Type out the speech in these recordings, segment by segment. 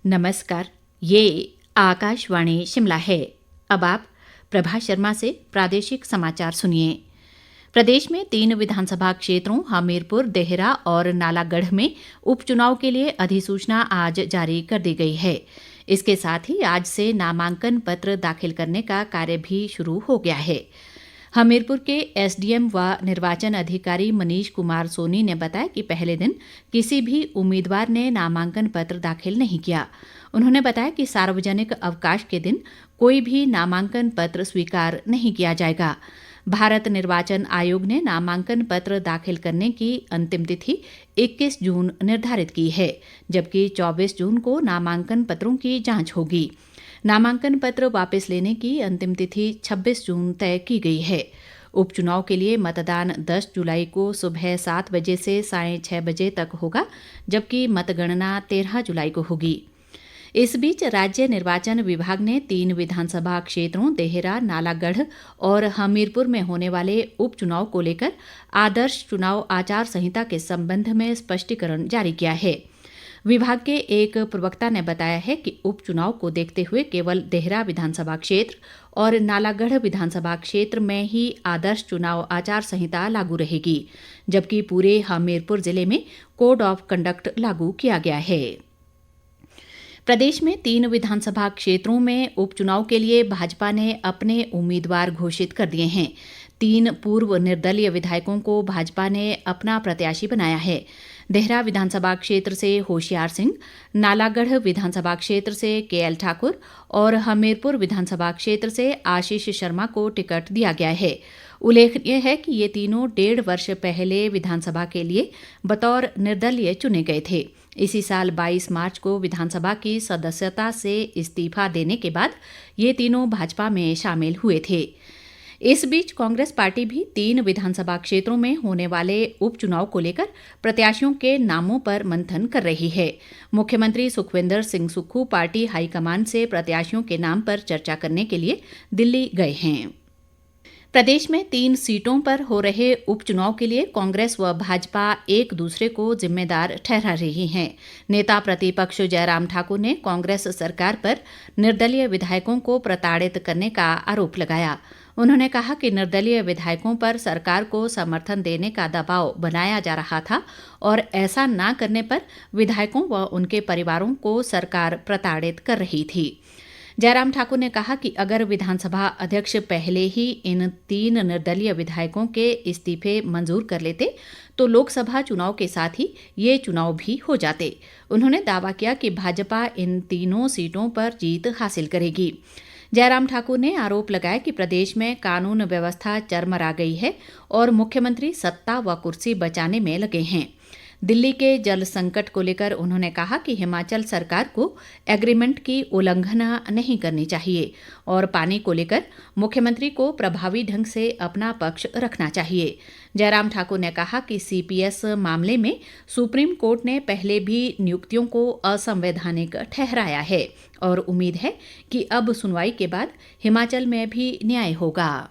नमस्कार। ये आकाशवाणी शिमला है। अब आप प्रभा शर्मा से प्रादेशिक समाचार सुनिए। प्रदेश में 3 विधानसभा क्षेत्रों हमीरपुर, देहरा और नालागढ़ में उपचुनाव के लिए अधिसूचना आज जारी कर दी गई है। इसके साथ ही आज से नामांकन पत्र दाखिल करने का कार्य भी शुरू हो गया है। हमीरपुर के एसडीएम व निर्वाचन अधिकारी मनीष कुमार सोनी ने बताया कि पहले दिन किसी भी उम्मीदवार ने नामांकन पत्र दाखिल नहीं किया। उन्होंने बताया कि सार्वजनिक अवकाश के दिन कोई भी नामांकन पत्र स्वीकार नहीं किया जाएगा। भारत निर्वाचन आयोग ने नामांकन पत्र दाखिल करने की अंतिम तिथि 21 जून निर्धारित की है, जबकि 24 जून को नामांकन पत्रों की जांच होगी। नामांकन पत्र वापस लेने की अंतिम तिथि 26 जून तय की गई है। उपचुनाव के लिए मतदान 10 जुलाई को सुबह 7 बजे से सायं 6 बजे तक होगा, जबकि मतगणना 13 जुलाई को होगी। इस बीच राज्य निर्वाचन विभाग ने 3 विधानसभा क्षेत्रों देहरा, नालागढ़ और हमीरपुर में होने वाले उपचुनाव को लेकर आदर्श चुनाव आचार संहिता के संबंध में स्पष्टीकरण जारी किया है। विभाग के एक प्रवक्ता ने बताया है कि उपचुनाव को देखते हुए केवल देहरा विधानसभा क्षेत्र और नालागढ़ विधानसभा क्षेत्र में ही आदर्श चुनाव आचार संहिता लागू रहेगी, जबकि पूरे हमीरपुर जिले में कोड ऑफ कंडक्ट लागू किया गया है। प्रदेश में 3 विधानसभा क्षेत्रों में उपचुनाव के लिए भाजपा ने अपने उम्मीदवार घोषित कर दिए हैं। 3 पूर्व निर्दलीय विधायकों को भाजपा ने अपना प्रत्याशी बनाया है। देहरा विधानसभा क्षेत्र से होशियार सिंह, नालागढ़ विधानसभा क्षेत्र से केएल ठाकुर और हमीरपुर विधानसभा क्षेत्र से आशीष शर्मा को टिकट दिया गया है। उल्लेखनीय है कि ये तीनों 1.5 वर्ष पहले विधानसभा के लिए बतौर निर्दलीय चुने गए थे। इसी साल 22 मार्च को विधानसभा की सदस्यता से इस्तीफा देने के बाद ये तीनों भाजपा में शामिल हुए थे। इस बीच कांग्रेस पार्टी भी 3 विधानसभा क्षेत्रों में होने वाले उपचुनाव को लेकर प्रत्याशियों के नामों पर मंथन कर रही है। मुख्यमंत्री सुखविंदर सिंह सुक्खू पार्टी हाईकमान से प्रत्याशियों के नाम पर चर्चा करने के लिए दिल्ली गए हैं। प्रदेश में 3 सीटों पर हो रहे उपचुनाव के लिए कांग्रेस व भाजपा एक दूसरे को जिम्मेदार ठहरा रही हैं। नेता प्रतिपक्ष जयराम ठाकुर ने कांग्रेस सरकार पर निर्दलीय विधायकों को प्रताड़ित करने का आरोप लगाया। उन्होंने कहा कि निर्दलीय विधायकों पर सरकार को समर्थन देने का दबाव बनाया जा रहा था और ऐसा न करने पर विधायकों व उनके परिवारों को सरकार प्रताड़ित कर रही थी। जयराम ठाकुर ने कहा कि अगर विधानसभा अध्यक्ष पहले ही इन 3 निर्दलीय विधायकों के इस्तीफे मंजूर कर लेते तो लोकसभा चुनाव के साथ ही ये चुनाव भी हो जाते। उन्होंने दावा किया कि भाजपा इन तीनों सीटों पर जीत हासिल करेगी। जयराम ठाकुर ने आरोप लगाया कि प्रदेश में कानून व्यवस्था चरमरा गई है और मुख्यमंत्री सत्ता व कुर्सी बचाने में लगे हैं। दिल्ली के जल संकट को लेकर उन्होंने कहा कि हिमाचल सरकार को एग्रीमेंट की उल्लंघना नहीं करनी चाहिए और पानी को लेकर मुख्यमंत्री को प्रभावी ढंग से अपना पक्ष रखना चाहिए। जयराम ठाकुर ने कहा कि सीपीएस मामले में सुप्रीम कोर्ट ने पहले भी नियुक्तियों को असंवैधानिक ठहराया है और उम्मीद है कि अब सुनवाई के बाद हिमाचल में भी न्याय होगा।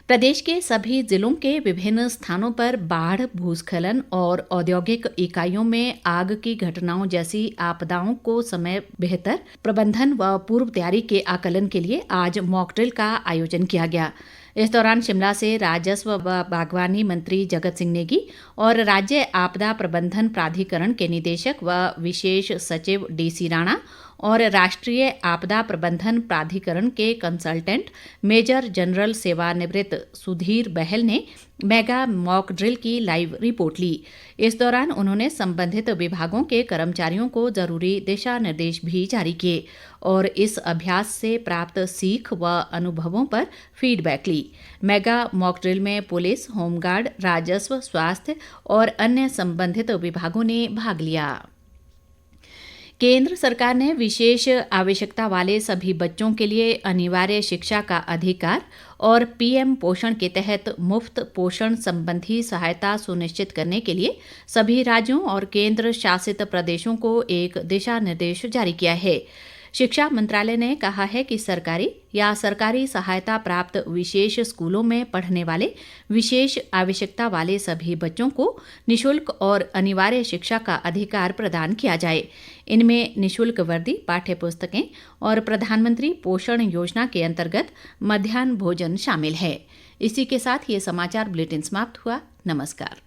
प्रदेश के सभी जिलों के विभिन्न स्थानों पर बाढ़, भूस्खलन और औद्योगिक इकाइयों में आग की घटनाओं जैसी आपदाओं को समय बेहतर प्रबंधन व पूर्व तैयारी के आकलन के लिए आज मॉक ड्रिल का आयोजन किया गया। इस दौरान शिमला से राजस्व व बागवानी मंत्री जगत सिंह नेगी और राज्य आपदा प्रबंधन प्राधिकरण के निदेशक व विशेष सचिव डीसी राणा और राष्ट्रीय आपदा प्रबंधन प्राधिकरण के कंसल्टेंट मेजर जनरल सेवानिवृत्त सुधीर बहल ने मेगा मॉक ड्रिल की लाइव रिपोर्ट ली। इस दौरान उन्होंने संबंधित विभागों के कर्मचारियों को जरूरी दिशा निर्देश भी जारी किए और इस अभ्यास से प्राप्त सीख व अनुभवों पर फीडबैक ली। मेगा मॉक ड्रिल में पुलिस, होमगार्ड, राजस्व, स्वास्थ्य और अन्य संबंधित विभागों ने भाग लिया। केंद्र सरकार ने विशेष आवश्यकता वाले सभी बच्चों के लिए अनिवार्य शिक्षा का अधिकार और पीएम पोषण के तहत मुफ्त पोषण संबंधी सहायता सुनिश्चित करने के लिए सभी राज्यों और केंद्र शासित प्रदेशों को एक दिशा निर्देश जारी किया है। शिक्षा मंत्रालय ने कहा है कि सरकारी या सरकारी सहायता प्राप्त विशेष स्कूलों में पढ़ने वाले विशेष आवश्यकता वाले सभी बच्चों को निशुल्क और अनिवार्य शिक्षा का अधिकार प्रदान किया जाए। इनमें निशुल्क वर्दी, पाठ्य पुस्तकें और प्रधानमंत्री पोषण योजना के अंतर्गत मध्याह्न भोजन शामिल है। इसी के साथ ये समाचार बुलेटिन समाप्त हुआ। नमस्कार।